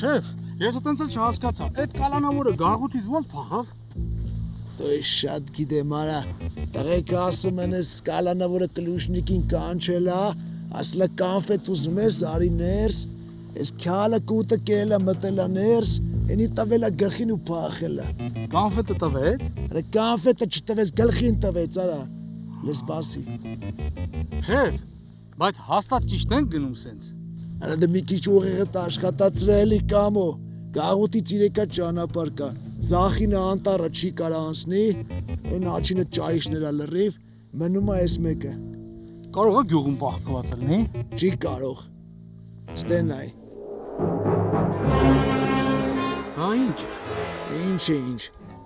Շեֆ, ես այտենց էլ չհասկացա, այդ կալանավորը գաղութից ոնց փախավ։ Դու շատ գիտեմ արա, տղեկը ասում են ես կալանավորը կլուշնիկին կանչելա, ասլա կանֆետ ուզում ես արի ներս, ես քյալը կուտը կելա մտելա ներս, ենի տվելա գլխին ու փախելա։ Կանֆետը տվեց։ Արա կանֆետը չտվեց գլխին տվեց արա, լես բասի։ Շեֆ, բայց հաստատ ճիշտ ենք գնում սենց։ Արա դե մի քիչ ուղեղդ աշխատացրել կամո, գաղութից 3 ճանապարհ կա, Ձախինը անտառը չի կարա անցնի, այն աչինը ճայիշներա լրիվ, մնում է այս մեկը։ Կարող է գյուղում պահկված լինի։ Չի կարող։ Ստենայ։ Հա ինչ։ Ինչ է ինչ։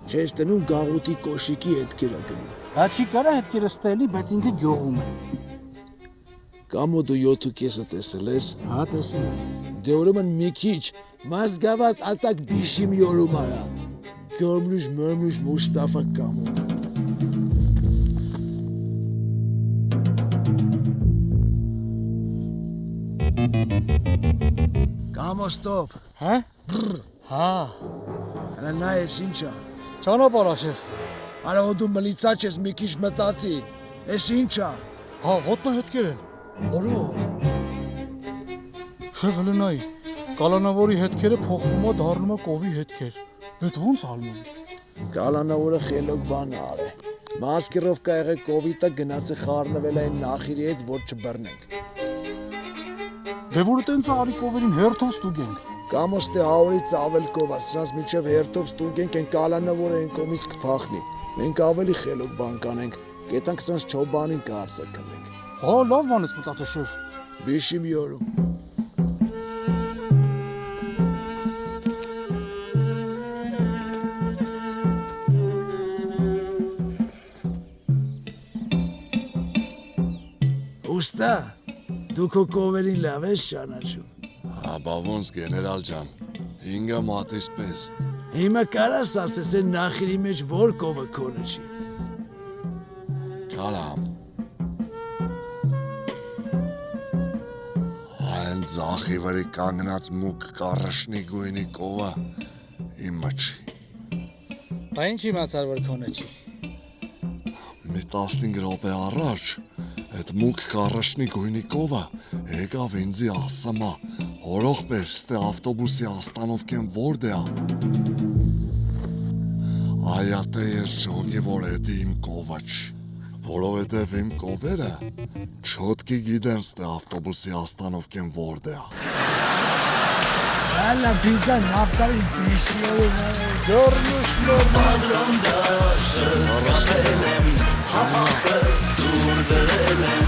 Չես տնում գաղութի կոշիկի հետքերա գնում։ Դա չի կարա հետքերը ստելի, բայց ինքը գյուղում է։ Կամո դու 7.5-ը տեսել ես։ Հա տեսել եմ։ Դե ուրեմն մի քիչ մազգավատ ատակ բիշիմ յորում արա։ Գորմլուշ մորմլուշ Մուստաֆա կամո։ Կամո ստոպ։ Հա։ Հա։ Արա նա ես ինչա։ Ճանապարհ շեֆ։ Արա դու մլիցաչ ես մի քիչ մտածի։ Էս ինչա։ Հա, ոտնահետքեր են։ Որո։ Շեֆ լնայի, կալանավորի հետքերը փոխվում է դառնում է կովի հետքեր։ Դա ո՞նց ալնում։ Կալանավորը խելոք բան է արե։ Մասկիրովկա եղե կովիդը գնաց է խառնվել այն նախիրի հետ, որ չբռնենք։ Դե որ տենց արի կովերին հերթով ստուգենք։ Կամոստե հավորից ավել կովա, սրանց միջև հերթով ստուգենք են կալանավորը են կոմից կփախնի։ Մենք ավելի խելոք բան կանենք, կետանք սրանց չոբանին կարձակնենք։ Հա, լավ բան ես մտածել շեֆ։ Բիշիմ յորում։ Ուստա, դու քո կովերին լավ ես ճանաչում։ Հա, բա ոնց գեներալ ջան, 5 մատից պես։ Հիմա կարաս ասես են նախիրի մեջ որ կովը քոնը չի։ Կարամ։ Այն ձախի վրի կանգնած մուկ կառշնի գույնի կովը իմը չի։ Բա ինչ իմացար որ քոնը չի։ Մի 15 րոպե առաջ այդ մուկ կառշնի գույնի կովը եկավ ինձի ասամա, հորող բեր ստե ավտոբուսի աստանովքեն որդեա։ Այատե ես ժոգի որ էդի իմ կովը չի, որովհետև իմ կովերը չոտքի գիդեն ստե ավտոբուսի աստանովքեն որդեա։ Ալա բիձա նավտարին բիշիով Զորնուշ նորմալ անդաշ, զգապել եմ, հապախը սուր դրել եմ